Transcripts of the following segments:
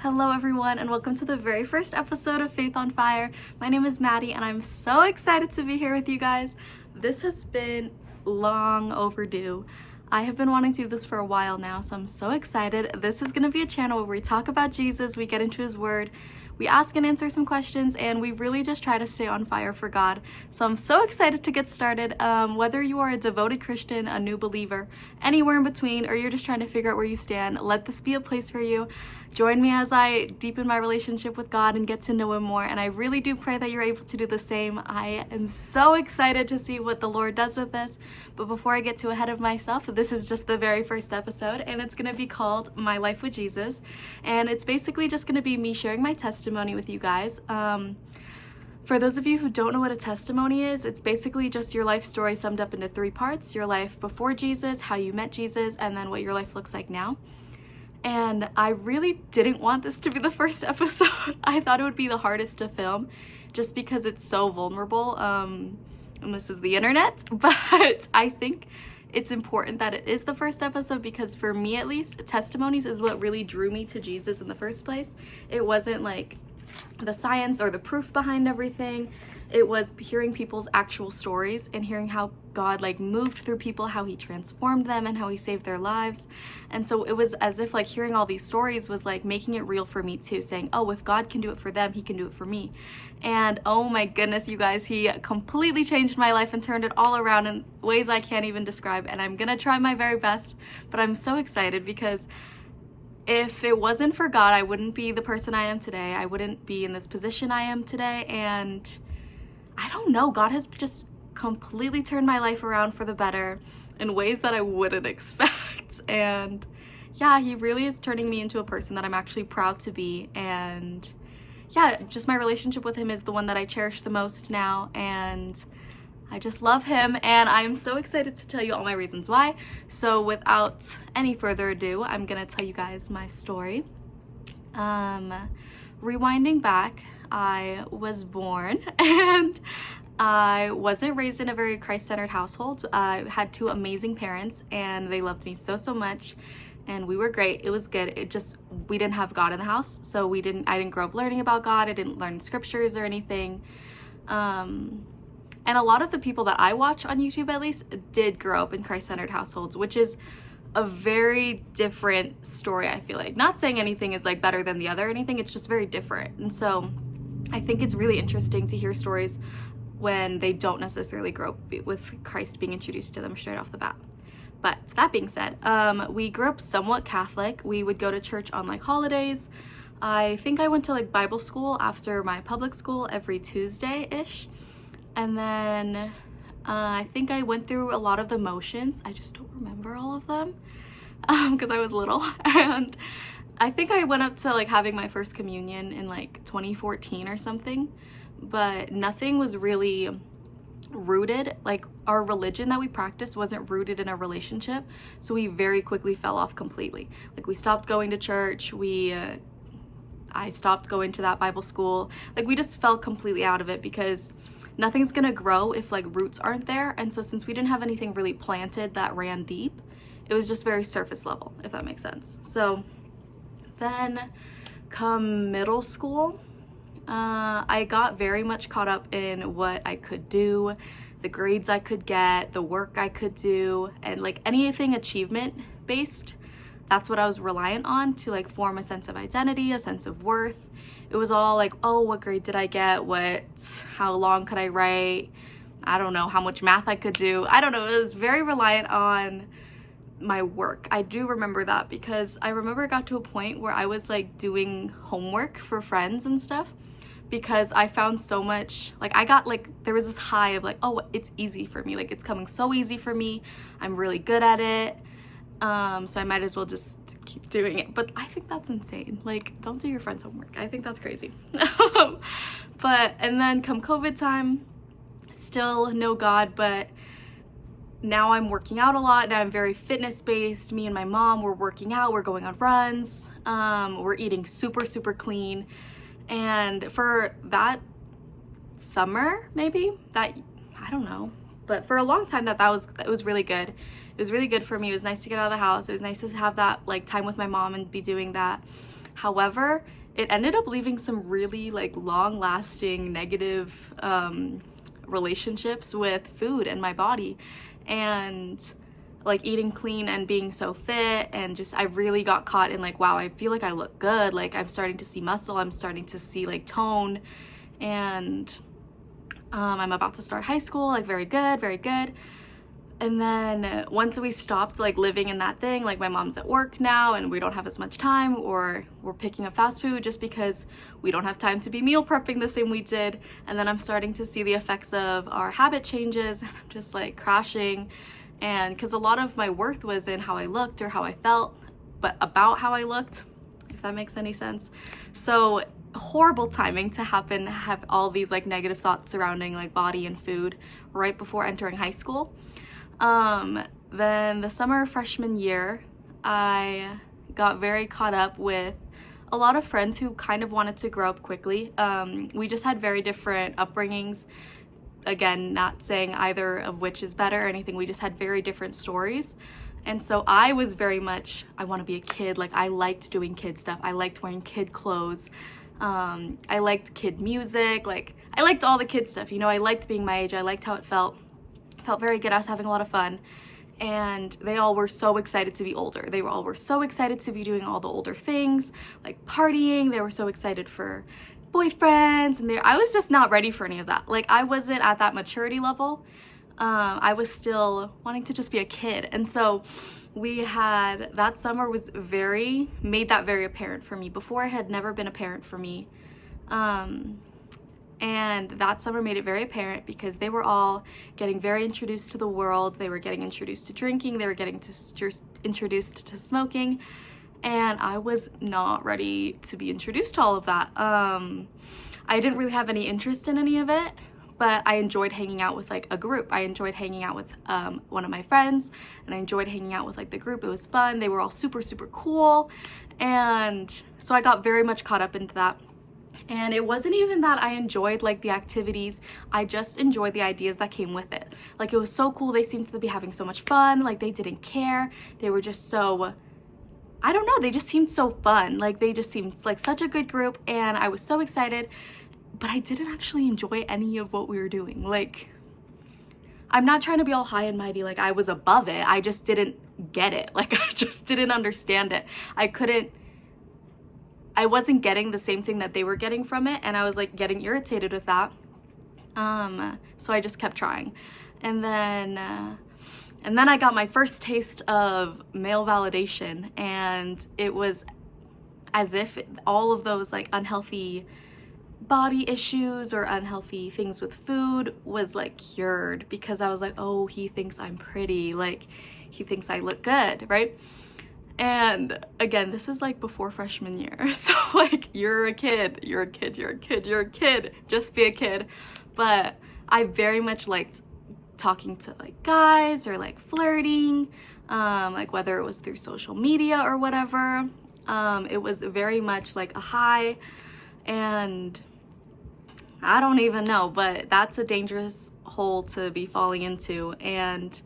Hello everyone and welcome to the very first episode of Faith on Fire. My name is Maddie and I'm so excited to be here with you guys. This has been long overdue. I have been wanting to do this for a while now, so I'm so excited. This is going to be a channel where we talk about Jesus, we get into his word, we ask and answer some questions, and we really just try to stay on fire for God. So I'm so excited to get started. Whether you are a devoted Christian, a new believer, anywhere in between, or you're just trying to figure out where you stand, let this be a place for you. Join me as I deepen my relationship with God and get to know him more, and I really do pray that you're able to do the same. I am so excited to see what the Lord does with this, but before I get too ahead of myself, this is just the very first episode, and it's going to be called My Life with Jesus, and it's basically just going to be me sharing my testimony with you guys. For those of you who don't know what a testimony is, it's basically just your life story summed up into 3 parts: your life before Jesus, how you met Jesus, and then what your life looks like now. And I really didn't want this to be the first episode. I thought it would be the hardest to film just because it's so vulnerable, and this is the internet, but I think it's important that it is the first episode because for me at least, testimonies is what really drew me to Jesus in the first place. It wasn't like the science or the proof behind everything. It was hearing people's actual stories and hearing how God moved through people, how he transformed them and how he saved their lives. And so it was as if hearing all these stories was making it real for me too, saying, oh, if God can do it for them, he can do it for me. And oh my goodness, you guys, he completely changed my life and turned it all around in ways I can't even describe. And I'm gonna try my very best, but I'm so excited because if it wasn't for God, I wouldn't be the person I am today. I wouldn't be in this position I am today. And I don't know, God has just completely turned my life around for the better in ways that I wouldn't expect. And yeah, he really is turning me into a person that I'm actually proud to be. And yeah, just my relationship with him is the one that I cherish the most now. And I just love him, and I'm so excited to tell you all my reasons why. So without any further ado, I'm gonna tell you guys my story. Rewinding back, I was born and I wasn't raised in a very Christ-centered household. I had 2 amazing parents and they loved me so much, and we were great. It was good. It just, we didn't have God in the house, so I didn't grow up learning about God. I didn't learn scriptures or anything. And a lot of the people that I watch on YouTube, at least, did grow up in Christ-centered households, which is a very different story, I feel like. Not saying anything is better than the other or anything, it's just very different. And so I think it's really interesting to hear stories when they don't necessarily grow up with Christ being introduced to them straight off the bat. But that being said, we grew up somewhat Catholic. We would go to church on holidays. I think I went to Bible school after my public school every Tuesday-ish. And then I think I went through a lot of the motions. I just don't remember all of them because I was little. And I think I went up to having my first communion in 2014 or something, but nothing was really rooted. Our religion that we practiced wasn't rooted in a relationship, so we very quickly fell off completely. We stopped going to church. I stopped going to that Bible school. We just fell completely out of it because nothing's gonna grow if roots aren't there. And so since we didn't have anything really planted that ran deep, it was just very surface level, if that makes sense. So then come middle school, I got very much caught up in what I could do, the grades I could get, the work I could do, and anything achievement based. That's what I was reliant on to form a sense of identity, a sense of worth. It was all oh, what grade did I get? How long could I write? I don't know how much math I could do. I don't know. It was very reliant on my work. I do remember that because I remember it got to a point where I was doing homework for friends and stuff because I found so much, I got there was this high of oh, it's easy for me. It's coming so easy for me. I'm really good at it. So I might as well just keep doing it. But I think that's insane. Don't do your friend's homework. I think that's crazy. And then come COVID time, still no God, but now I'm working out a lot. Now I'm very fitness based. Me and my mom, we're working out, we're going on runs, we're eating super clean. And for that summer, maybe, I don't know, but for a long time it was really good. It was really good for me. It was nice to get out of the house. It was nice to have that time with my mom and be doing that. However, it ended up leaving some really like long-lasting negative relationships with food and my body, and like eating clean and being so fit, and just I really got caught in like, wow, I feel like I look good, like I'm starting to see muscle, I'm starting to see like tone, and I'm about to start high school, like very good, very good. And then once we stopped like living in that thing, like my mom's at work now and we don't have as much time, or we're picking up fast food just because we don't have time to be meal prepping the same we did. And then I'm starting to see the effects of our habit changes, and I'm just like crashing. And because a lot of my worth was in how I looked or how I felt, but about how I looked, if that makes any sense. So horrible timing to have all these like negative thoughts surrounding like body and food right before entering high school. Then the summer of freshman year, I got very caught up with a lot of friends who kind of wanted to grow up quickly. We just had very different upbringings. Again, not saying either of which is better or anything, we just had very different stories. And so I was very much, I want to be a kid. Like I liked doing kid stuff. I liked wearing kid clothes. I liked kid music. Like I liked all the kid stuff, you know, I liked being my age. I liked how it felt very good. I was having a lot of fun, and they all were so excited to be older. They all were so excited to be doing all the older things, like partying. They were so excited for boyfriends, and I was just not ready for any of that. Like I wasn't at that maturity level. I was still wanting to just be a kid. And so we had, that summer made that very apparent for me. Before, it had never been apparent for me. And that summer made it very apparent because they were all getting very introduced to the world. They were getting introduced to drinking. They were getting introduced to smoking. And I was not ready to be introduced to all of that. I didn't really have any interest in any of it, but I enjoyed hanging out with like a group. I enjoyed hanging out with one of my friends, and I enjoyed hanging out with like the group. It was fun. They were all super, super cool. And so I got very much caught up into that. And it wasn't even that I enjoyed like the activities, I just enjoyed the ideas that came with it. Like it was so cool. They seemed to be having so much fun. Like they didn't care. They were just so, I don't know, they just seemed so fun. Like they just seemed like such a good group, and I was so excited, but I didn't actually enjoy any of what we were doing. Like, I'm not trying to be all high and mighty, like I was above it. I just didn't get it. Like I just didn't understand it. I wasn't getting the same thing that they were getting from it, and I was like getting irritated with that. So I just kept trying. And then I got my first taste of male validation, and it was as if all of those like unhealthy body issues or unhealthy things with food was like cured, because I was like, oh, he thinks I'm pretty, like he thinks I look good, right? And again, this is like before freshman year. So like, you're a kid, just be a kid. But I very much liked talking to like guys or like flirting, like whether it was through social media or whatever. It was very much like a high, and I don't even know, but that's a dangerous hole to be falling into. And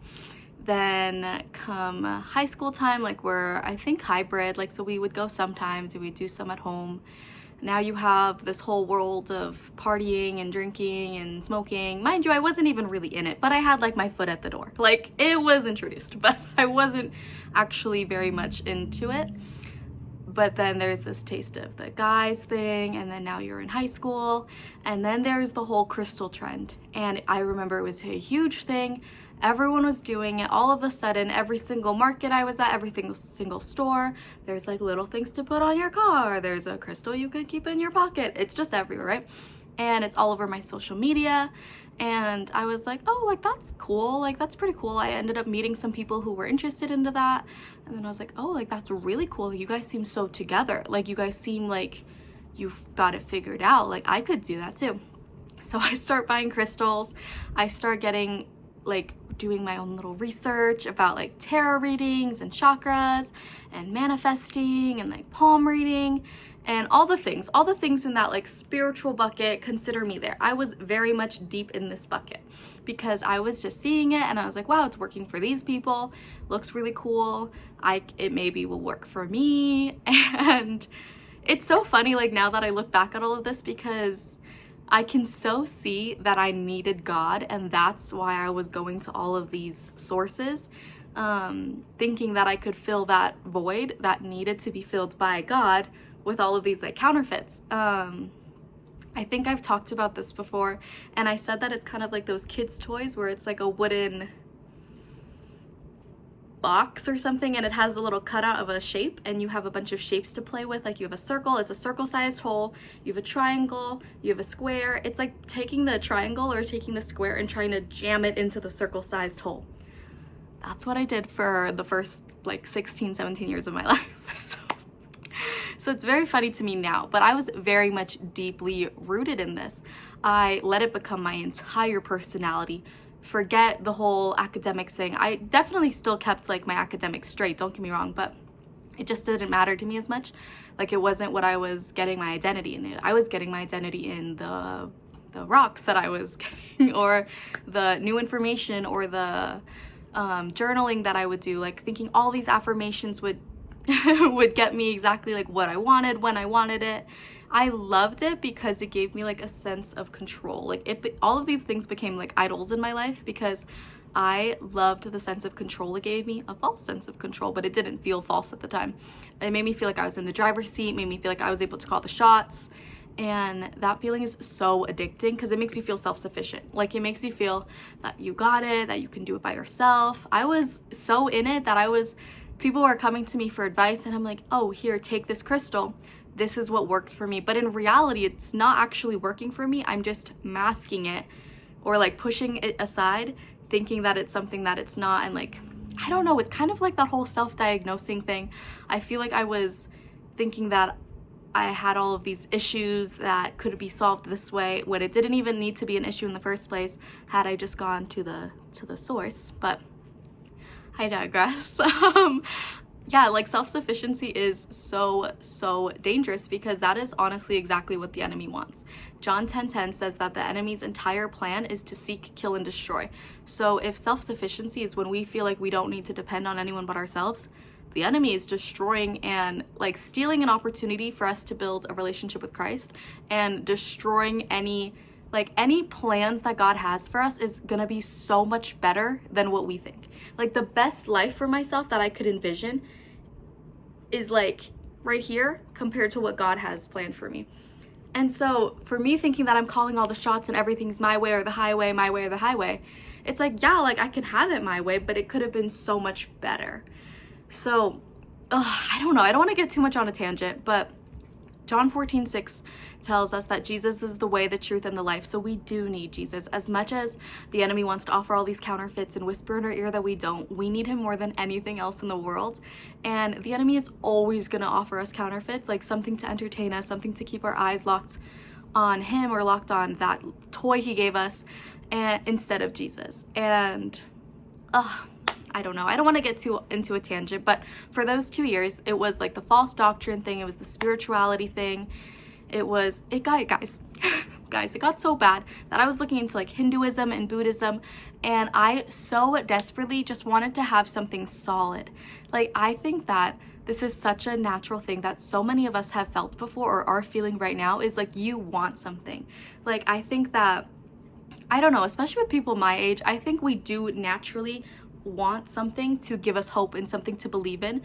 then come high school time, like we're, I think, hybrid, like so we would go sometimes, we would do some at home. Now you have this whole world of partying and drinking and smoking. Mind you, I wasn't even really in it, but I had like my foot at the door. Like it was introduced, but I wasn't actually very much into it. But then there's this taste of the guys thing, and then now you're in high school, and then there's the whole crystal trend. And I remember it was a huge thing. Everyone was doing it. All of a sudden, every single market I was at, every single store, there's like little things to put on your car. There's a crystal you can keep in your pocket. It's just everywhere, right? And it's all over my social media. And I was like, oh, like that's cool. Like that's pretty cool. I ended up meeting some people who were interested into that. And then I was like, oh, like that's really cool. You guys seem so together. Like you guys seem like you've got it figured out. Like I could do that too. So I start buying crystals. I start getting like doing my own little research about like tarot readings and chakras and manifesting and like palm reading and all the things in that like spiritual bucket. Consider me there. I was very much deep in this bucket because I was just seeing it and I was like, wow, it's working for these people, looks really cool, it maybe will work for me. And it's so funny, like, now that I look back at all of this, because I can so see that I needed God, and that's why I was going to all of these sources, thinking that I could fill that void that needed to be filled by God with all of these like counterfeits. I think I've talked about this before, and I said that it's kind of like those kids' toys where it's like a wooden box or something, and it has a little cutout of a shape, and you have a bunch of shapes to play with. Like, you have a circle, it's a circle-sized hole, you have a triangle, you have a square. It's like taking the triangle or taking the square and trying to jam it into the circle-sized hole. That's what I did for the first like 16, 17 years of my life. So it's very funny to me now, but I was very much deeply rooted in this. I let it become my entire personality. Forget the whole academics thing. I definitely still kept like my academics straight, don't get me wrong, but it just didn't matter to me as much. Like, it wasn't what I was getting my identity in. I was getting my identity in the rocks that I was getting, or the new information, or the journaling that I would do, like thinking all these affirmations would would get me exactly like what I wanted when I wanted it. I loved it because it gave me like a sense of control. Like, all of these things became like idols in my life because I loved the sense of control it gave me, a false sense of control, but it didn't feel false at the time. It made me feel like I was in the driver's seat, made me feel like I was able to call the shots. And that feeling is so addicting because it makes you feel self-sufficient. Like, it makes you feel that you got it, that you can do it by yourself. I was so in it that people were coming to me for advice, and I'm like, oh, here, take this crystal. This is what works for me. But in reality, it's not actually working for me. I'm just masking it, or like pushing it aside, thinking that it's something that it's not. And like, I don't know, it's kind of like that whole self-diagnosing thing. I feel like I was thinking that I had all of these issues that could be solved this way, when it didn't even need to be an issue in the first place had I just gone to the source. But I digress. Yeah, like, self-sufficiency is so dangerous, because that is honestly exactly what the enemy wants. John 10:10 says that the enemy's entire plan is to seek, kill, and destroy. So if self-sufficiency is when we feel like we don't need to depend on anyone but ourselves, the enemy is destroying and like stealing an opportunity for us to build a relationship with Christ, and destroying any plans that God has for us is gonna be so much better than what we think. Like, the best life for myself that I could envision is like right here compared to what God has planned for me. And so for me, thinking that I'm calling all the shots and everything's my way or the highway, my way or the highway, it's like, yeah, like, I can have it my way, but it could have been so much better. So I don't know, I don't want to get too much on a tangent, but John 14:6 tells us that Jesus is the way, the truth, and the life. So we do need Jesus. As much as the enemy wants to offer all these counterfeits and whisper in our ear that we don't, we need him more than anything else in the world. And the enemy is always going to offer us counterfeits, like something to entertain us, something to keep our eyes locked on him, or locked on that toy he gave us, instead of Jesus. And I don't know, I don't want to get too into a tangent, but for those 2 years, it was like the false doctrine thing, it was the spirituality thing, it got, guys, it got so bad that I was looking into like Hinduism and Buddhism, and I so desperately just wanted to have something solid. Like, I think that this is such a natural thing that so many of us have felt before, or are feeling right now, is like, you want something. Like, I think that, I don't know, especially with people my age, I think we do naturally want something to give us hope and something to believe in,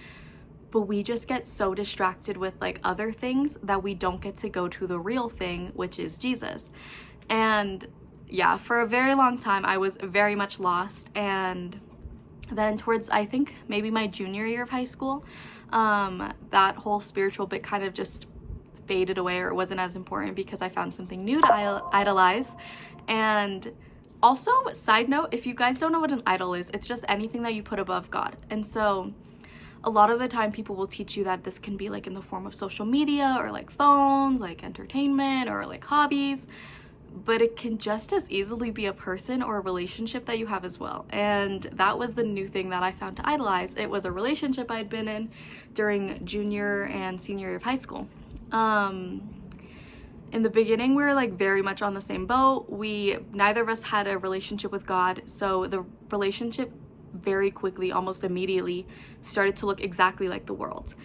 but we just get so distracted with like other things that we don't get to go to the real thing, which is Jesus. And yeah, for a very long time I was very much lost, and then towards, I think, maybe my junior year of high school, that whole spiritual bit kind of just faded away, or it wasn't as important, because I found something new to idolize. And also, side note, if you guys don't know what an idol is, it's just anything that you put above God. And so a lot of the time people will teach you that this can be like in the form of social media, or like phones, like entertainment, or like hobbies, but it can just as easily be a person or a relationship that you have as well. And that was the new thing that I found to idolize. It was a relationship I'd been in during junior and senior year of high school. In the beginning, we were like very much on the same boat. Neither of us had a relationship with God, so the relationship very quickly, almost immediately, started to look exactly like the world.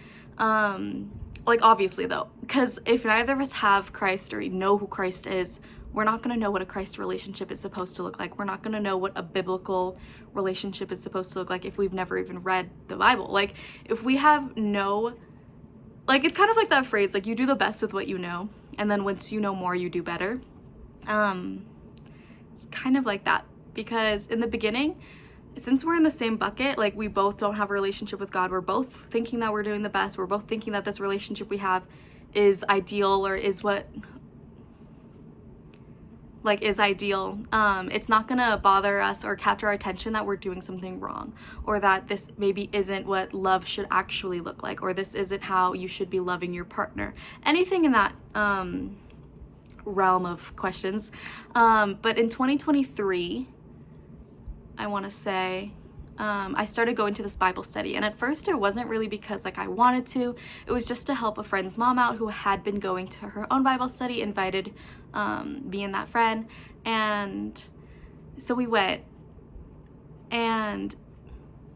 like, obviously though, because if neither of us have Christ or know who Christ is, we're not going to know what a Christ relationship is supposed to look like. We're not going to know what a biblical relationship is supposed to look like if we've never even read the Bible. Like, if we have no, like, it's kind of like that phrase, like, you do the best with what you know, and then once you know more, you do better. It's kind of like that, because in the beginning, since we're in the same bucket, like, we both don't have a relationship with God, we're both thinking that we're doing the best, we're both thinking that this relationship we have is ideal or is what, like, is ideal. It's not gonna bother us or capture our attention that we're doing something wrong, or that this maybe isn't what love should actually look like, or this isn't how you should be loving your partner. Anything in that realm of questions. But in 2023, I want to say, I started going to this Bible study, and at first it wasn't really because like I wanted to. It was just to help a friend's mom out who had been going to her own Bible study, invited me and that friend, and so we went, and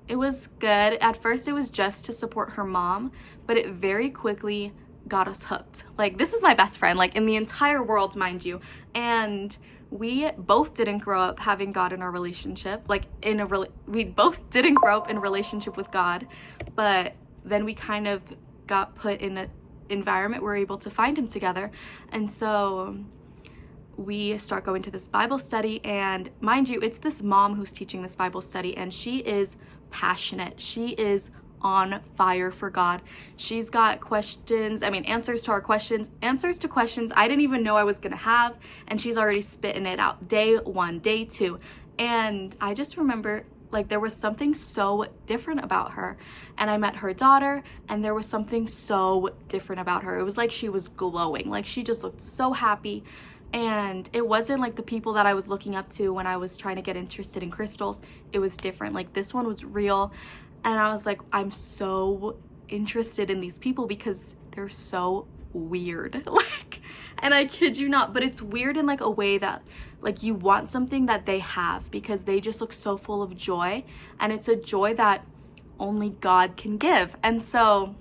it was good. At first it was just to support her mom, but it very quickly got us hooked. Like, this is my best friend, like, in the entire world, mind you, and we both didn't grow up having God in our relationship, like we both didn't grow up in a relationship with God, but then we kind of got put in an environment where we're able to find him together. And so we start going to this Bible study, and mind you, it's this mom who's teaching this Bible study, and she is passionate. She is on fire for God. She's got questions, answers to our questions, answers to questions I didn't even know I was gonna have, and she's already spitting it out day one, day two. And I just remember, like, there was something so different about her. And I met her daughter, and there was something so different about her. It was like she was glowing, like she just looked so happy. And it wasn't like the people that I was looking up to when I was trying to get interested in crystals. It was different. Like, this one was real. And I was like, I'm so interested in these people because they're so weird. Like, and I kid you not, but it's weird in like a way that like you want something that they have, because they just look so full of joy, and it's a joy that only God can give. And so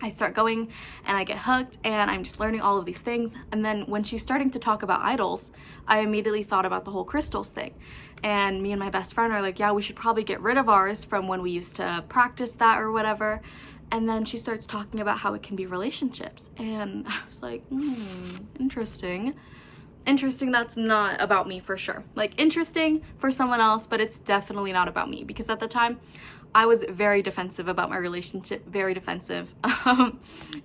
I start going and I get hooked, and I'm just learning all of these things. And then when she's starting to talk about idols, I immediately thought about the whole crystals thing. And me and my best friend are like, yeah, we should probably get rid of ours from when we used to practice that or whatever. And then she starts talking about how it can be relationships. And I was like, interesting. Interesting, that's not about me for sure. Like, interesting for someone else, but it's definitely not about me, because at the time I was very defensive about my relationship, very defensive.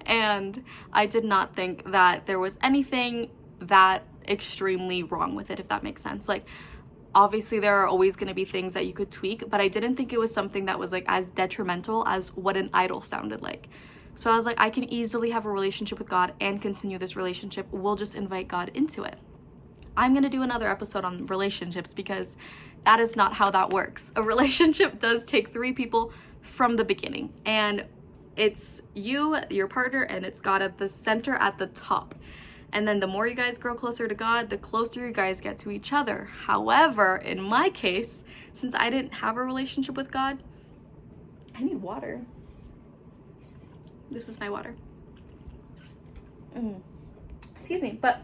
And I did not think that there was anything that extremely wrong with it, if that makes sense. Like, obviously there are always going to be things that you could tweak, but I didn't think it was something that was like as detrimental as what an idol sounded like. So I was like, I can easily have a relationship with God and continue this relationship. We'll just invite God into it. I'm going to do another episode on relationships, because that is not how that works. A relationship does take 3 people from the beginning, and it's you, your partner, and it's God at the center, at the top. And then the more you guys grow closer to God, the closer you guys get to each other. However, in my case, since I didn't have a relationship with God, I need water. This is my water. Excuse me. But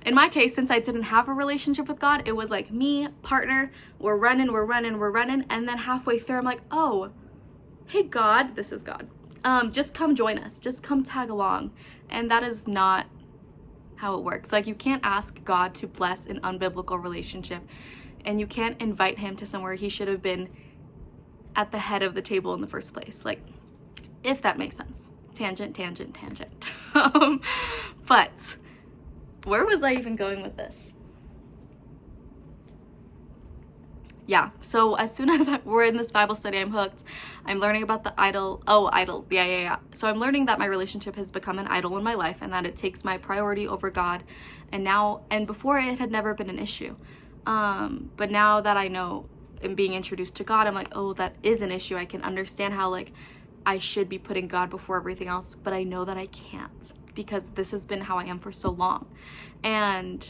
in my case, since I didn't have a relationship with God, it was like me, partner, we're running. And then halfway through, I'm like, oh, hey, God, this is God. Just come join us. Just come tag along. And that is not how it works. Like, you can't ask God to bless an unbiblical relationship, and you can't invite him to somewhere he should have been at the head of the table in the first place. Like, if that makes sense. Tangent. But where was I even going with this? Yeah, so as soon as we're in this Bible study, I'm hooked. I'm learning about the idol. Oh, idol. Yeah. So I'm learning that my relationship has become an idol in my life, and that it takes my priority over God. And before, it had never been an issue. But now that I know and being introduced to God, I'm like, oh, that is an issue. I can understand how, like, I should be putting God before everything else, but I know that I can't, because this has been how I am for so long. And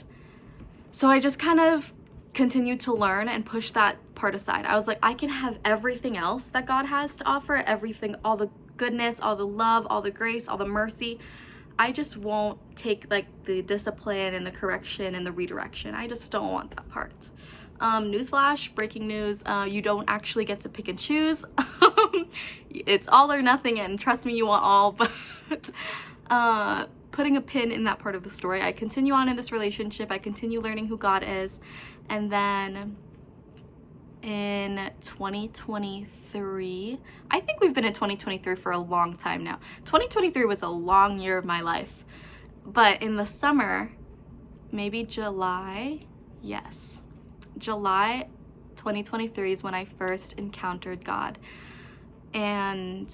so I just kind of continued to learn and push that part aside. I was like, I can have everything else that God has to offer, everything, all the goodness, all the love, all the grace, all the mercy. I just won't take like the discipline and the correction and the redirection. I just don't want that part. Newsflash, breaking news, you don't actually get to pick and choose. It's all or nothing, and trust me, you want all. But putting a pin in that part of the story, I continue on in this relationship. I continue learning who God is. And then in 2023, I think we've been in 2023 for a long time now. 2023 was a long year of my life. But in the summer, maybe July, yes, July 2023 is when I first encountered God. And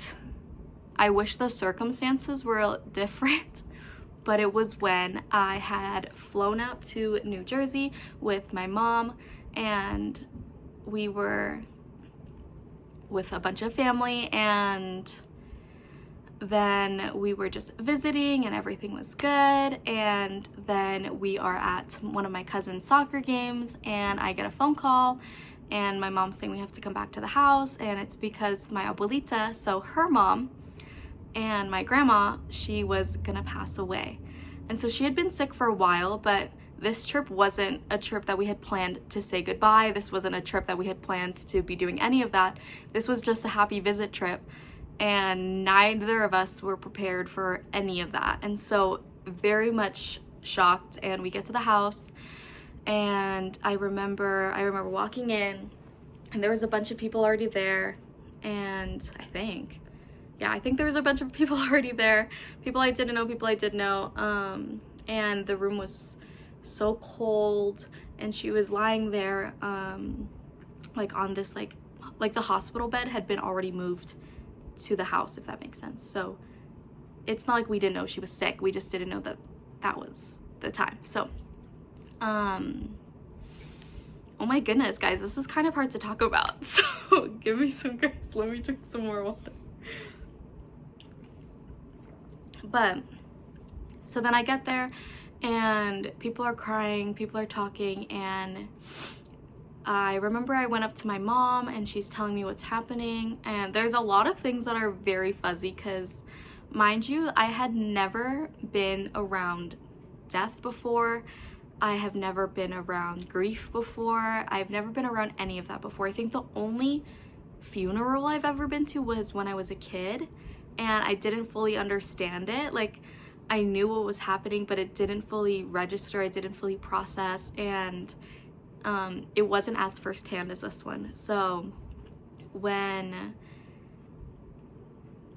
I wish the circumstances were different, but it was when I had flown out to New Jersey with my mom, and we were with a bunch of family, and then we were just visiting and everything was good. And then we are at one of my cousin's soccer games, and I get a phone call, and my mom's saying we have to come back to the house, and it's because my abuelita, so her mom and my grandma, she was gonna pass away. And so she had been sick for a while, but this trip wasn't a trip that we had planned to say goodbye. This wasn't a trip that we had planned to be doing any of that. This was just a happy visit trip, and neither of us were prepared for any of that. And so very much shocked, and we get to the house, and I remember walking in, and there was a bunch of people already there, and I think there was a bunch of people already there, people I didn't know, and the room was so cold, and she was lying there like on this like the hospital bed had been already moved to the house, if that makes sense. So it's not like we didn't know she was sick, we just didn't know that that was the time. So oh my goodness, guys, this is kind of hard to talk about, so give me some grace. Let me drink some more water. But so then I get there, and people are crying, people are talking, and I remember I went up to my mom, and she's telling me what's happening, and there's a lot of things that are very fuzzy because, mind you, I had never been around death before. I have never been around grief before. I've never been around any of that before. I think the only funeral I've ever been to was when I was a kid, and I didn't fully understand it. Like, I knew what was happening, but it didn't fully register, it didn't fully process, and it wasn't as firsthand as this one. So when,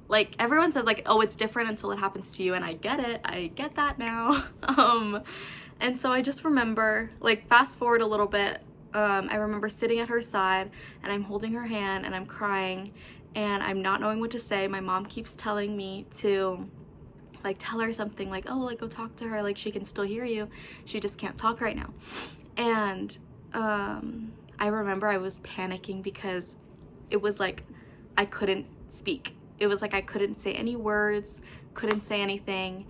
like, everyone says like, oh, it's different until it happens to you, and I get it, I get that now. And so I just remember, like, fast forward a little bit, I remember sitting at her side, and I'm holding her hand, and I'm crying, and I'm not knowing what to say. My mom keeps telling me to, like, tell her something, like, oh, like, go talk to her, like, she can still hear you, she just can't talk right now. And I remember I was panicking because it was like I couldn't speak. It was like I couldn't say any words, couldn't say anything.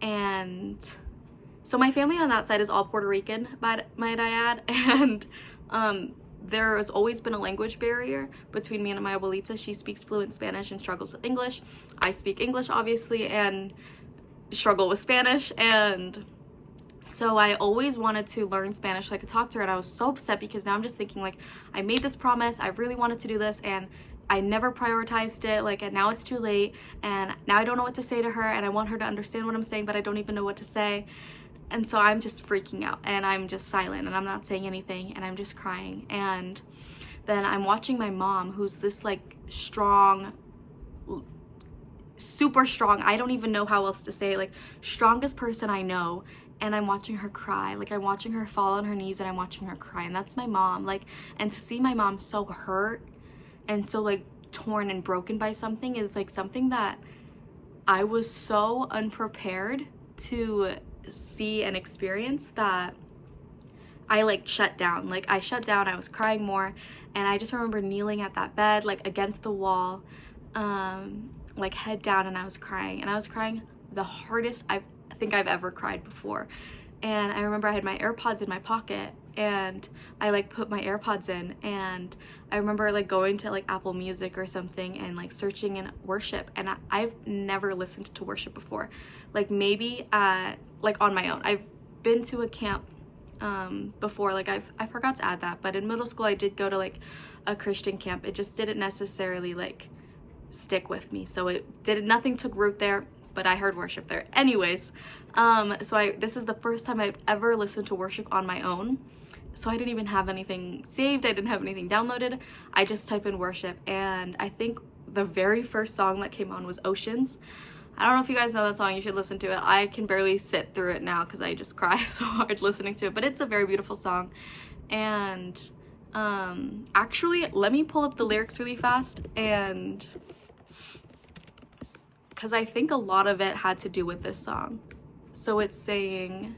And so my family on that side is all Puerto Rican, might I add, and there has always been a language barrier between me and my abuelita. She speaks fluent Spanish and struggles with English. I speak English, obviously, and struggle with Spanish. And so I always wanted to learn Spanish so I could talk to her, and I was so upset because now I'm just thinking, like, I made this promise, I really wanted to do this, and I never prioritized it, like, and now it's too late, and now I don't know what to say to her, and I want her to understand what I'm saying, but I don't even know what to say. And so I'm just freaking out, and I'm just silent, and I'm not saying anything, and I'm just crying. And then I'm watching my mom, who's this, like, strong, super strong, I don't even know how else to say it, like, strongest person I know, and I'm watching her cry. Like, I'm watching her fall on her knees, and I'm watching her cry, and that's my mom. Like, and to see my mom so hurt and so, like, torn and broken by something is, like, something that I was so unprepared to see and experience that I, like, shut down. Like, I shut down, I was crying more, and I just remember kneeling at that bed, like, against the wall, like, head down, and I was crying the hardest I think I've ever cried before. and I remember I had my AirPods in my pocket, and I like put my AirPods in, and I remember like going to like Apple Music or something and like searching in worship, and I've never listened to worship before, like maybe like on my own. I've been to a camp before, like I forgot to add that, but in middle school I did go to like a Christian camp. It just didn't necessarily like stick with me, so nothing took root there, but I heard worship there anyways. So this is the first time I've ever listened to worship on my own. So I didn't even have anything saved, I didn't have anything downloaded. I just type in worship, and I think the very first song that came on was Oceans. I don't know if you guys know that song, you should listen to it. I can barely sit through it now because I just cry so hard listening to it, but it's a very beautiful song. And actually, let me pull up the lyrics really fast, and because I think a lot of it had to do with this song. So it's saying,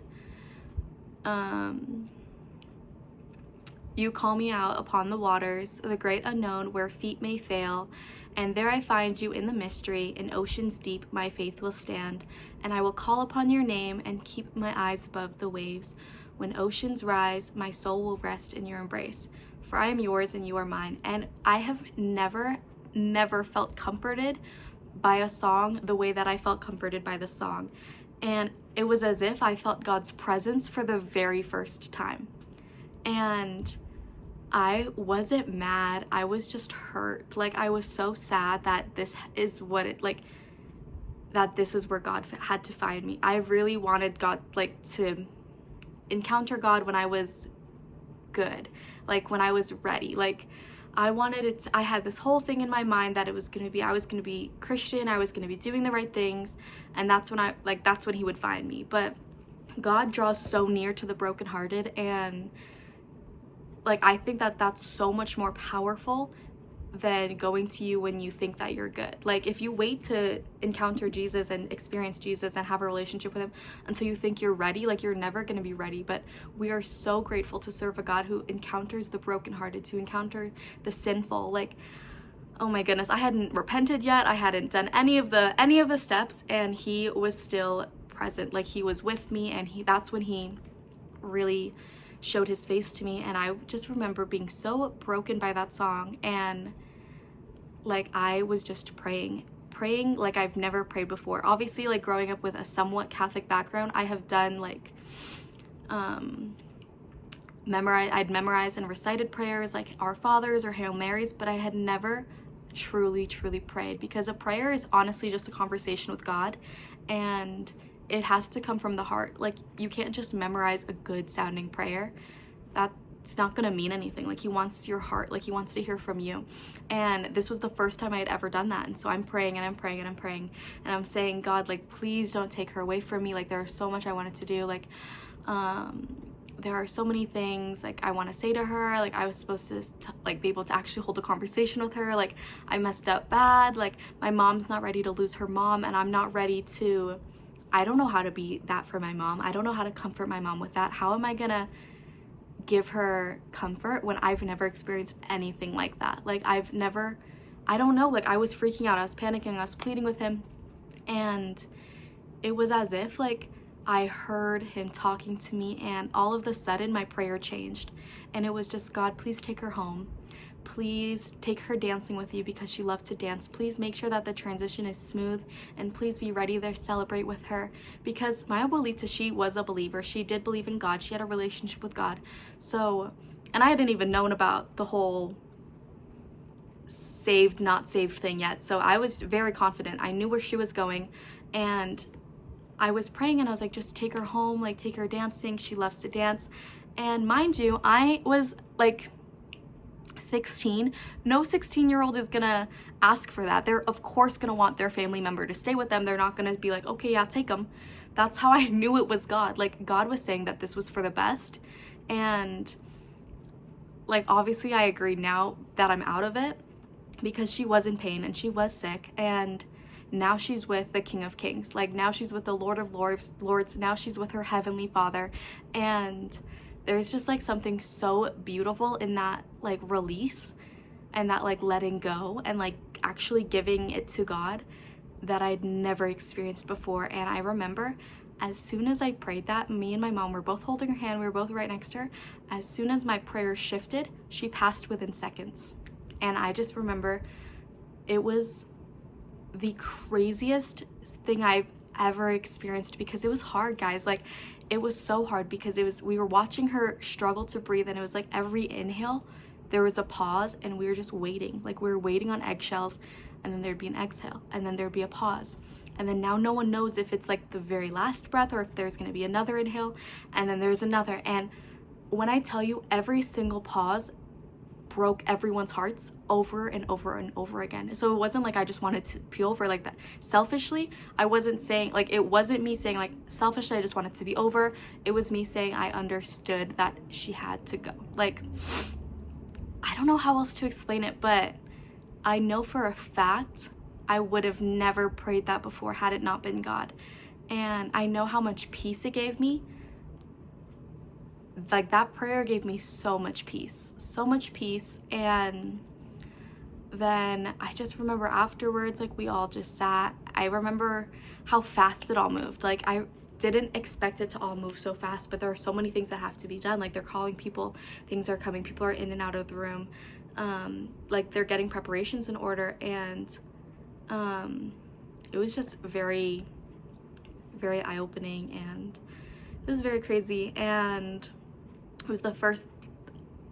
you call me out upon the waters, the great unknown where feet may fail, and there I find you in the mystery, in oceans deep my faith will stand, and I will call upon your name and keep my eyes above the waves. When oceans rise, my soul will rest in your embrace, for I am yours and you are mine. And I have never felt comforted by a song the way that I felt comforted by this song. And it was as if I felt God's presence for the very first time. And I wasn't mad, I was just hurt. Like, I was so sad that this is what it, like, that this is where God had to find me. I really wanted God, like, to encounter God when I was good, like when I was ready. Like, I wanted it to, I had this whole thing in my mind that I was gonna be Christian, I was gonna be doing the right things, and that's when that's when he would find me. But God draws so near to the brokenhearted, and like, I think that that's so much more powerful than going to you when you think that you're good. Like, if you wait to encounter Jesus and experience Jesus and have a relationship with him until you think you're ready, like, you're never going to be ready. But we are so grateful to serve a God who encounters the brokenhearted, to encounter the sinful. Like, oh my goodness, I hadn't repented yet, I hadn't done any of the steps, and he was still present. Like, he was with me, and that's when he really showed his face to me. And I just remember being so broken by that song, and like, I was just praying like I've never prayed before. Obviously, like, growing up with a somewhat Catholic background, I have done like I'd memorized and recited prayers like Our Fathers or Hail Marys, but I had never truly prayed, because a prayer is honestly just a conversation with God, and it has to come from the heart. Like, you can't just memorize a good sounding prayer. That's not gonna mean anything. Like, he wants your heart, like, he wants to hear from you. And this was the first time I had ever done that. And so I'm praying and I'm praying and I'm praying, and I'm saying, God, like, please don't take her away from me. Like, there's so much I wanted to do. Like, there are so many things like I want to say to her. Like, I was supposed to like be able to actually hold a conversation with her. Like, I messed up bad. Like, my mom's not ready to lose her mom, and I'm not ready to, I don't know how to be that for my mom. I don't know how to comfort my mom with that. How am I gonna give her comfort when I've never experienced anything like that? Like, I don't know, like, I was freaking out, I was panicking, I was pleading with him, and it was as if like I heard him talking to me, and all of a sudden my prayer changed, and it was just, God, please take her home. Please take her dancing with you, because she loved to dance. Please make sure that the transition is smooth, and please be ready to celebrate with her. Because my abuelita, she was a believer. She did believe in God. She had a relationship with God. So, and I hadn't even known about the whole saved, not saved thing yet. So I was very confident. I knew where she was going, and I was praying, and I was like, just take her home, like, take her dancing. She loves to dance. And mind you, I was like 16. No 16-year-old is gonna ask for that. They're of course gonna want their family member to stay with them. They're not gonna be like, okay, yeah, take them. That's how I knew it was God. Like, God was saying that this was for the best. And like, obviously I agree now that I'm out of it, because she was in pain and she was sick, and now she's with the King of Kings. Like, now she's with the Lord of Lords. Now she's with her Heavenly Father. And there's just like something so beautiful in that like release, and that like letting go, and like actually giving it to God, that I'd never experienced before. And I remember as soon as I prayed that, me and my mom were both holding her hand, we were both right next to her. As soon as my prayer shifted, she passed within seconds. And I just remember it was the craziest thing I've ever experienced, because it was hard, guys. Like, it was so hard because we were watching her struggle to breathe, and it was like every inhale there was a pause, and we were just waiting. Like, we were waiting on eggshells, and then there'd be an exhale, and then there'd be a pause, and then now no one knows if it's like the very last breath or if there's going to be another inhale, and then there's another. And when I tell you, every single pause broke everyone's hearts over and over and over again. So it wasn't like I just wanted to be over like that. Selfishly, I wasn't saying, like, it wasn't me saying, like, selfishly I just wanted to be over. It was me saying I understood that she had to go. Like, I don't know how else to explain it, but I know for a fact I would have never prayed that before had it not been God. And I know how much peace it gave me. Like, that prayer gave me so much peace. And then I just remember afterwards, like, we all just sat. I remember how fast it all moved. Like, I didn't expect it to all move so fast, but there are so many things that have to be done. Like, they're calling people, things are coming, people are in and out of the room. Like, they're getting preparations in order, and it was just very, very eye-opening, and it was very crazy. And it was the first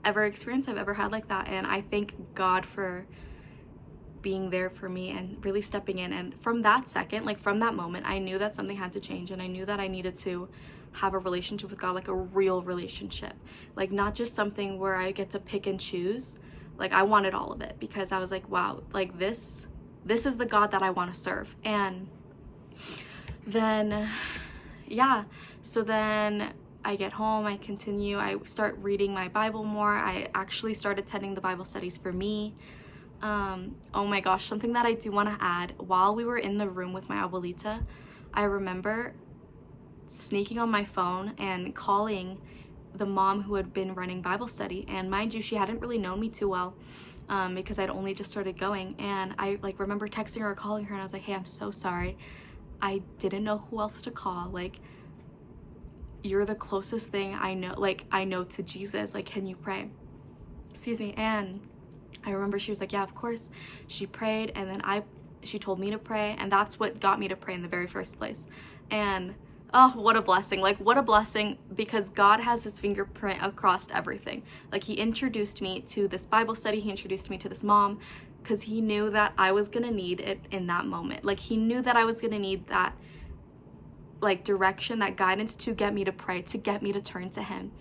ever experience I've ever had like that, and I thank God for being there for me and really stepping in. And from that second, like, from that moment, I knew that something had to change, and I knew that I needed to have a relationship with God, like a real relationship, like not just something where I get to pick and choose. Like, I wanted all of it, because I was like, wow, like, this is the God that I want to serve. And then, yeah, so then I get home, I continue, I start reading my Bible more. I actually started attending the Bible studies for me. Oh my gosh, something that I do want to add, while we were in the room with my abuelita, I remember sneaking on my phone and calling the mom who had been running Bible study. And mind you, she hadn't really known me too well, because I'd only just started going. And I, like, remember texting her or calling her, and I was like, hey, I'm so sorry. I didn't know who else to call. Like, you're the closest thing I know, like, I know to Jesus. Like, can you pray? Excuse me. And I remember she was like, yeah, of course. She prayed, and then she told me to pray, and that's what got me to pray in the very first place. And oh, what a blessing. Like, what a blessing, because God has his fingerprint across everything. Like, he introduced me to this Bible study, he introduced me to this mom, because he knew that I was gonna need it in that moment. Like, he knew that I was gonna need that, like, direction, that guidance to get me to pray, to get me to turn to him.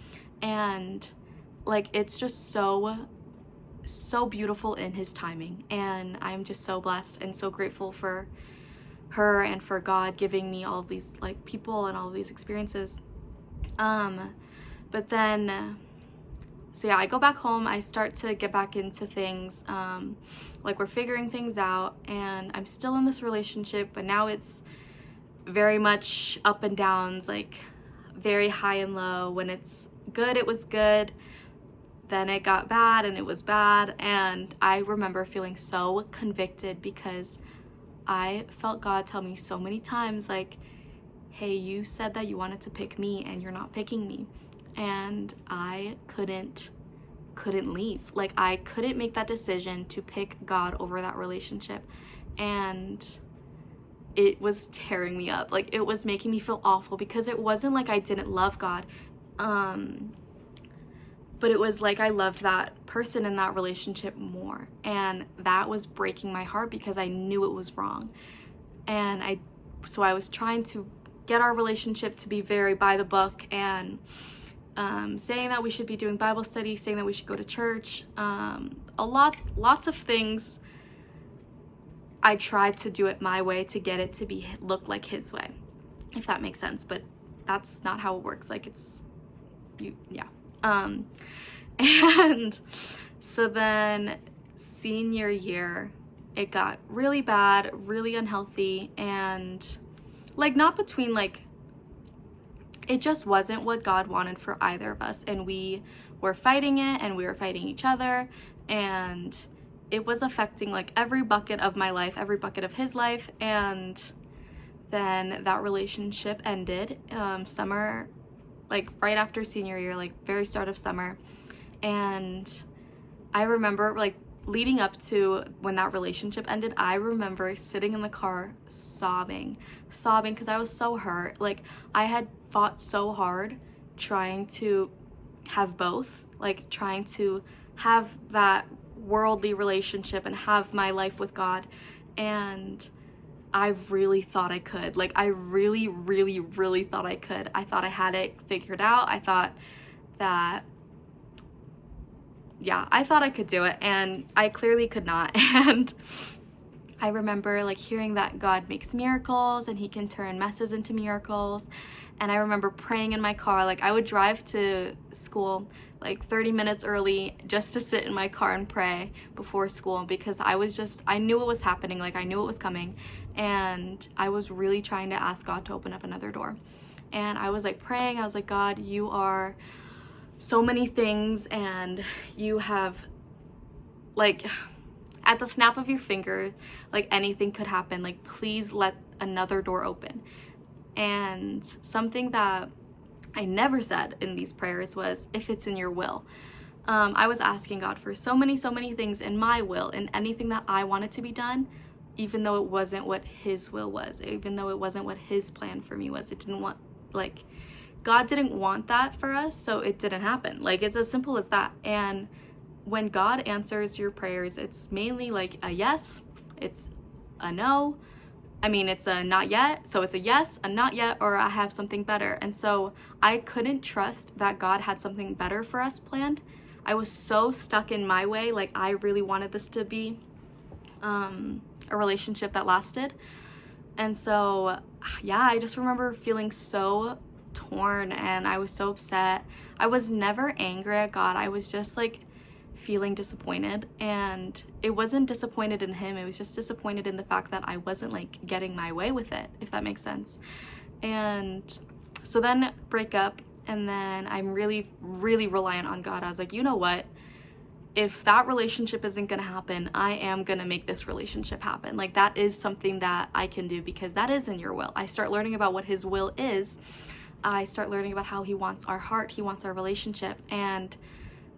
And, like, it's just so beautiful in his timing, and I'm just so blessed and so grateful for her and for God giving me all of these, like, people and all of these experiences. But then, so yeah, I go back home, I start to get back into things, like, we're figuring things out, and I'm still in this relationship, but now it's very much up and downs, like, very high and low. When it's good, it was good, then it got bad, and it was bad. And I remember feeling so convicted, because I felt God tell me so many times, like, hey, you said that you wanted to pick me, and you're not picking me. And I couldn't leave. Like, I couldn't make that decision to pick God over that relationship, and it was tearing me up. Like, it was making me feel awful, because it wasn't like I didn't love God, but it was like I loved that person in that relationship more, and that was breaking my heart, because I knew it was wrong. And so I was trying to get our relationship to be very by the book, and saying that we should be doing Bible study, saying that we should go to church, lots of things. I tried to do it my way to get it to look like his way, if that makes sense, but that's not how it works. Like, yeah. And so then senior year, it got really bad, really unhealthy, and, like, not between, like, it just wasn't what God wanted for either of us, and we were fighting it, and we were fighting each other, and it was affecting, like, every bucket of my life, every bucket of his life. And then that relationship ended, summer, like right after senior year, like very start of summer. And I remember like leading up to when that relationship ended, I remember sitting in the car sobbing because I was so hurt. Like I had fought so hard trying to have both, like trying to have that worldly relationship and have my life with God. And I really thought I could. Like I really, really, really thought I could. I thought I had it figured out. I thought that, yeah, I thought I could do it, and I clearly could not. And I remember like hearing that God makes miracles and he can turn messes into miracles. And I remember praying in my car. Like I would drive to school like 30 minutes early just to sit in my car and pray before school, because I knew it was happening. Like I knew it was coming, and I was really trying to ask God to open up another door. And I was like praying. I was like, God, you are so many things, and you have, like, at the snap of your finger, like anything could happen. Like please let another door open. And something that I never said in these prayers was, if it's in your will. I was asking God for so many things in my will, and anything that I wanted to be done, even though it wasn't what his will was, even though it wasn't what his plan for me was. It didn't want, like, God didn't want that for us, so it didn't happen. Like, it's as simple as that. And when God answers your prayers, it's mainly like a yes, it's a no. I mean, it's a not yet, so it's a yes, a not yet, or I have something better. And so I couldn't trust that God had something better for us planned. I was so stuck in my way. Like I really wanted this to be a relationship that lasted. And so, yeah, I just remember feeling so torn, and I was so upset. I was never angry at God. I was just like feeling disappointed, and it wasn't disappointed in him. It was just disappointed in the fact that I wasn't like getting my way with it, if that makes sense. And so then break up, and then I'm really, really reliant on God. I was like, you know what? If that relationship isn't gonna happen, I am gonna make this relationship happen. Like that is something that I can do, because that is in your will. I start learning about what his will is. I start learning about how he wants our heart, he wants our relationship. And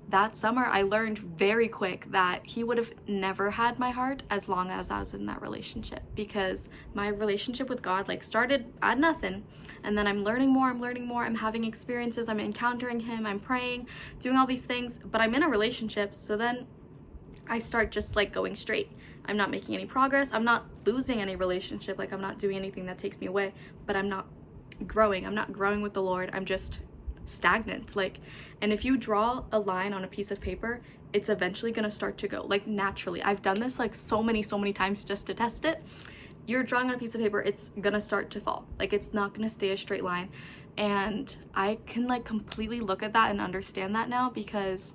that summer I learned very quick that he would have never had my heart as long as I was in that relationship, because my relationship with God like started at nothing, and then I'm learning more, I'm having experiences, I'm encountering him, I'm praying, doing all these things, but I'm in a relationship. So then I start just like going straight. I'm not making any progress, I'm not losing any relationship, like I'm not doing anything that takes me away, but I'm not growing with the Lord. I'm just stagnant. Like, and if you draw a line on a piece of paper, it's eventually gonna start to go, like naturally. I've done this like so many times just to test it. You're drawing on a piece of paper, it's gonna start to fall. Like it's not gonna stay a straight line. And I can like completely look at that and understand that now, because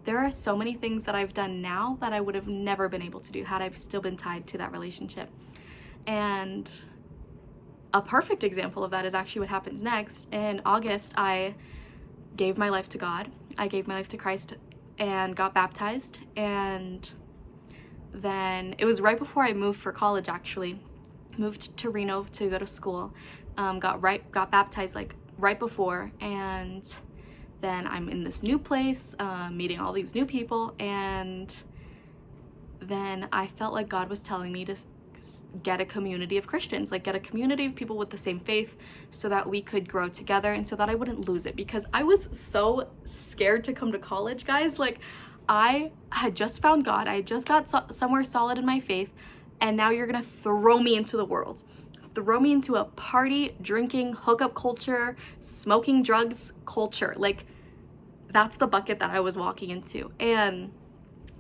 there are so many things that I've done now that I would have never been able to do had I still been tied to that relationship. And a perfect example of that is actually what happens next. In August, I gave my life to God. I gave my life to Christ and got baptized. And then it was right before I moved for college, actually. Moved to Reno to go to school. Got baptized like right before. And then I'm in this new place, meeting all these new people. And then I felt like God was telling me to get a community of Christians, like get a community of people with the same faith, so that we could grow together and so that I wouldn't lose it, because I was so scared to come to college, guys. Like I had just found God, I just got somewhere solid in my faith, and now you're gonna throw me into the world, throw me into a party, drinking, hookup culture, smoking drugs culture. Like that's the bucket that I was walking into. And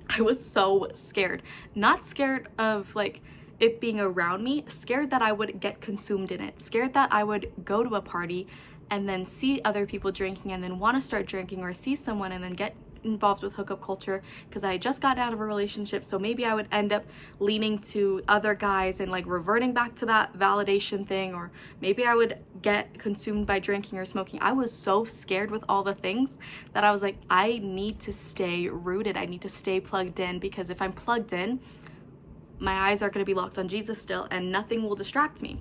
I was so scared. Not scared of like it being around me, scared that I would get consumed in it, scared that I would go to a party and then see other people drinking and then want to start drinking, or see someone and then get involved with hookup culture because I had just gotten out of a relationship. So maybe I would end up leaning to other guys and like reverting back to that validation thing, or maybe I would get consumed by drinking or smoking. I was so scared with all the things that I was like, I need to stay rooted, I need to stay plugged in, because if I'm plugged in, my eyes are going to be locked on Jesus still, and nothing will distract me.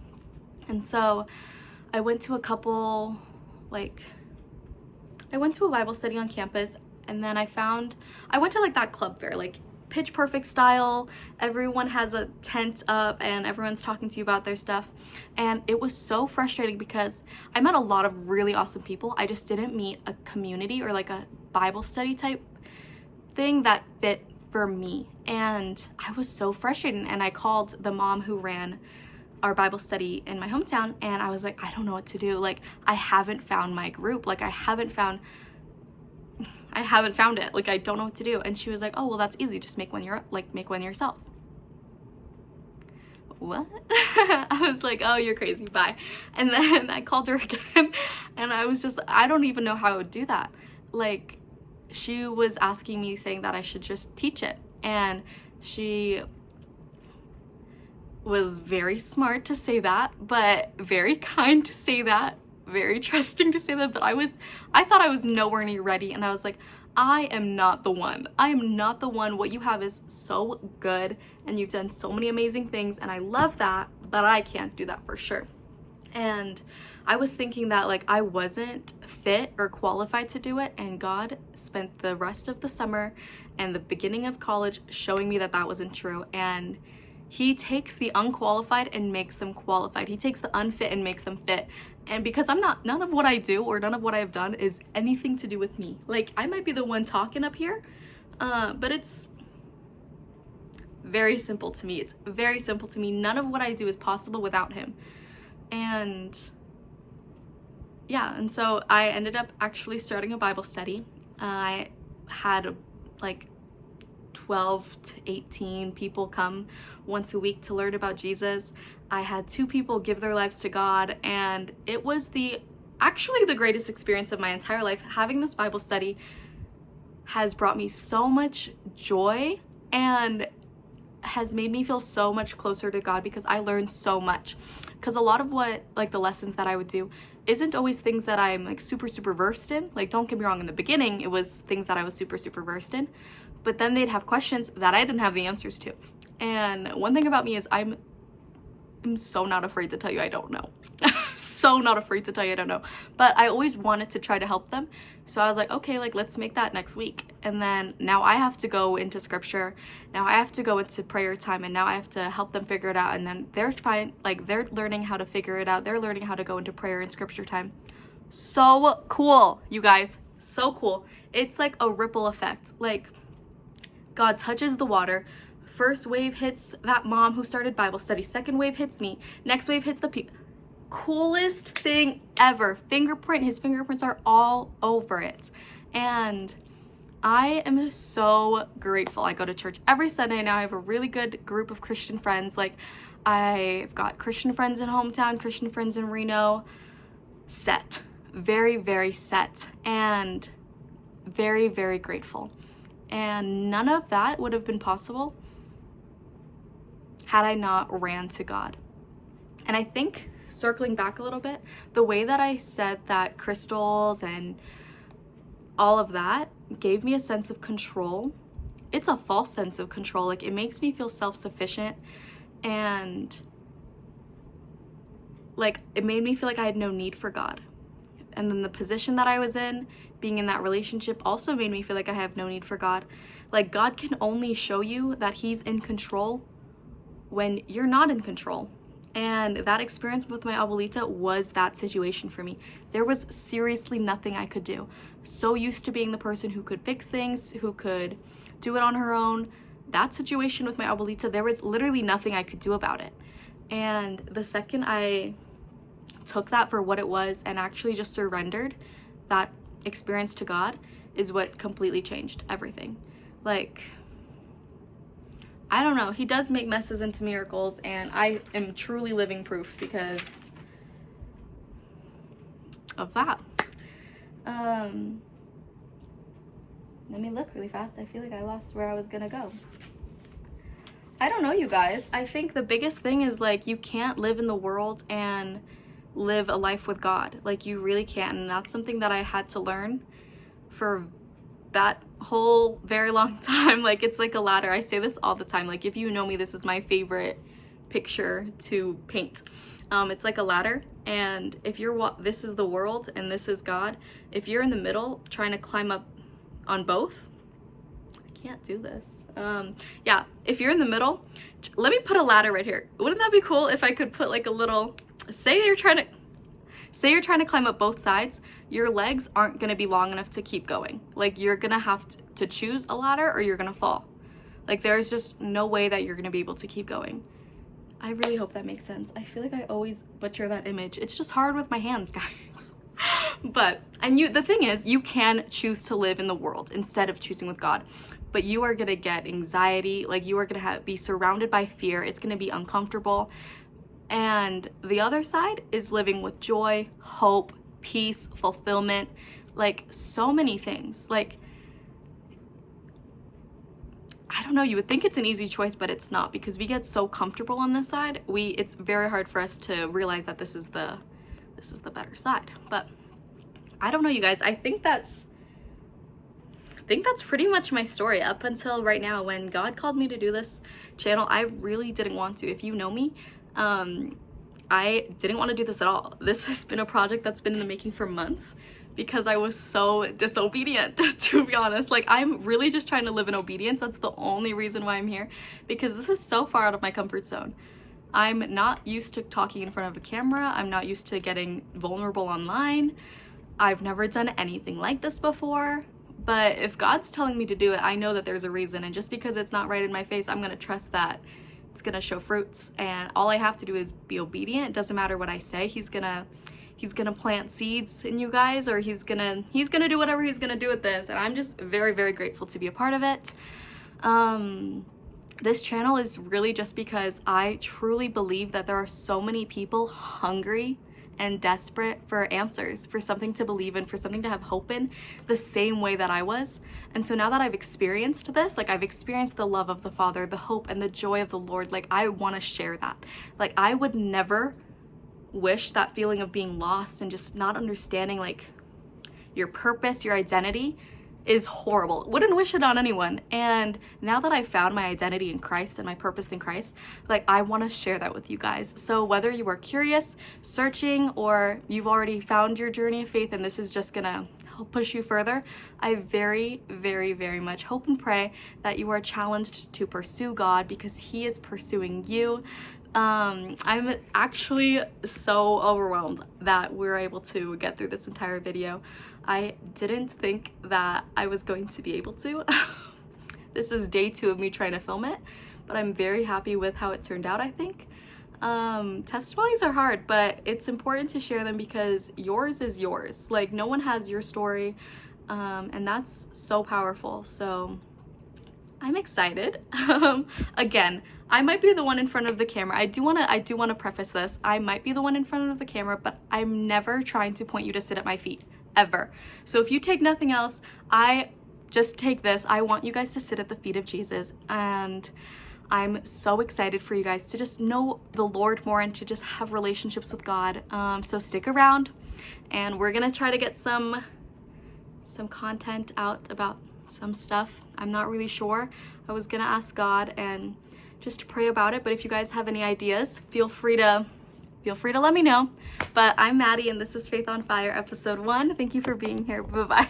And so I went to a Bible study on campus, and then I went to like that club fair, like pitch perfect style. Everyone has a tent up and everyone's talking to you about their stuff. And it was so frustrating because I met a lot of really awesome people. I just didn't meet a community or like a Bible study type thing that fit for me. And I was so frustrated, and I called the mom who ran our Bible study in my hometown, and I was like, I don't know what to do. Like, I haven't found my group. Like, I haven't found it. Like, I don't know what to do. And she was like, oh, well, that's easy. Just make one yourself. What? I was like, oh, you're crazy. Bye. And then I called her again, and I don't even know how I would do that. Like, she was asking me, saying that I should just teach it. And she was very smart to say that, but very kind to say that, very trusting to say that. But I thought I was nowhere near ready, and I was like, I am not the one. I am not the one. What you have is so good, and you've done so many amazing things, and I love that, but I can't do that for sure. And I was thinking that like I wasn't fit or qualified to do it, and God spent the rest of the summer and the beginning of college showing me that that wasn't true. And He takes the unqualified and makes them qualified. He takes the unfit and makes them fit. And because none of what I do or none of what I have done is anything to do with me. Like, I might be the one talking up here, but it's very simple to me. It's very simple to me. None of what I do is possible without Him. And yeah, and so I ended up actually starting a Bible study. I had like 12 to 18 people come once a week to learn about Jesus. I had 2 people give their lives to God, and it was actually the greatest experience of my entire life. Having this Bible study has brought me so much joy and has made me feel so much closer to God, because I learned so much. Because a lot of what, like, the lessons that I would do isn't always things that I'm like super versed in. Like, don't get me wrong, in the beginning it was things that I was super versed in, but then they'd have questions that I didn't have the answers to. And one thing about me is I'm so not afraid to tell you I don't know. So not afraid to tell you I don't know. But I always wanted to try to help them. So I was like, okay, like, let's make that next week. And then now I have to go into scripture. Now I have to go into prayer time, and now I have to help them figure it out. And then they're learning how to figure it out. They're learning how to go into prayer and scripture time. So cool, you guys. So cool. It's like a ripple effect. Like, God touches the water. First wave hits that mom who started Bible study. Second wave hits me. Next wave hits the people. Coolest thing ever. His fingerprints are all over it. And I am so grateful. I go to church every Sunday now. I have a really good group of Christian friends. Like, I've got Christian friends in hometown, Christian friends in Reno. Set. Very, very set. And very, very grateful. And none of that would have been possible had I not ran to God. And I think, circling back a little bit, the way that I said that crystals and all of that gave me a sense of control, it's a false sense of control. Like, it makes me feel self-sufficient, and like, it made me feel like I had no need for God. And then the position that I was in, being in that relationship, also made me feel like I have no need for God. Like, God can only show you that He's in control when you're not in control. And that experience with my abuelita was that situation for me. There was seriously nothing I could do. So used to being the person who could fix things, who could do it on her own. That situation with my abuelita, there was literally nothing I could do about it. And the second I took that for what it was and actually just surrendered that experience to God, is what completely changed everything. Like, I don't know, He does make messes into miracles, and I am truly living proof because of that. Let me look really fast. I feel like I lost where I was gonna go. I don't know, you guys. I think the biggest thing is, like, you can't live in the world and live a life with God. Like, you really can't. And that's something that I had to learn for that whole very long time. Like, it's like a ladder. I say this all the time. Like, if you know me, this is my favorite picture to paint. It's like a ladder, and if you're this is the world and this is God. If you're in the middle trying to climb up on both, I can't do this. Yeah, if you're in the middle, let me put a ladder right here. Wouldn't that be cool if I could put like a little, say you're trying to climb up both sides, your legs aren't going to be long enough to keep going. Like, you're going to have to choose a ladder or you're going to fall. Like, there's just no way that you're going to be able to keep going. I really hope that makes sense. I feel like I always butcher that image. It's just hard with my hands, guys. But, and the thing is, you can choose to live in the world instead of choosing with God. But you are going to get anxiety. Like, you are going to be surrounded by fear. It's going to be uncomfortable. And the other side is living with joy, hope, peace, fulfillment, like so many things. Like, I don't know, you would think it's an easy choice, but it's not, because we get so comfortable on this side. It's very hard for us to realize that this is the better side. But I don't know, you guys. I think that's pretty much my story up until right now. When God called me to do this channel, I really didn't want to. If you know me, I didn't want to do this at all. This has been a project that's been in the making for months because I was so disobedient, to be honest. Like, I'm really just trying to live in obedience. That's the only reason why I'm here, because this is so far out of my comfort zone. I'm not used to talking in front of a camera. I'm not used to getting vulnerable online. I've never done anything like this before. But if God's telling me to do it, I know that there's a reason. And just because it's not right in my face, I'm going to trust that it's going to show fruits. And all I have to do is be obedient. It doesn't matter what I say. He's going to plant seeds in you guys, or he's going to do whatever he's going to do with this. And I'm just very, very grateful to be a part of it. This channel is really just because I truly believe that there are so many people hungry and desperate for answers, for something to believe in, for something to have hope in, the same way that I was. And so now that I've experienced this, like, I've experienced the love of the Father, the hope and the joy of the Lord, like, I want to share that. Like, I would never wish that feeling of being lost and just not understanding, like, your purpose, your identity is horrible. Wouldn't wish it on anyone. And now that I've found my identity in Christ and my purpose in Christ, like, I want to share that with you guys. So whether you are curious, searching, or you've already found your journey of faith and this is just gonna help push you further, I very, very, very much hope and pray that you are challenged to pursue God, because he is pursuing you. I'm actually so overwhelmed that we're able to get through this entire video. I didn't think that I was going to be able to. This is day 2 of me trying to film it, but I'm very happy with how it turned out, I think. Testimonies are hard, but it's important to share them because yours is yours. Like, no one has your story, and that's so powerful. So I'm excited. Again, I might be the one in front of the camera. I do want to preface this. I might be the one in front of the camera, but I'm never trying to point you to sit at my feet, ever. So if you take nothing else, I just take this. I want you guys to sit at the feet of Jesus, and I'm so excited for you guys to just know the Lord more and to just have relationships with God. So stick around, and we're gonna try to get some content out about some stuff. I'm not really sure. I was gonna ask God and just pray about it, but if you guys have any ideas, feel free to let me know. But I'm Maddie, and this is Faith on Fire episode 1. Thank you for being here. Bye-bye.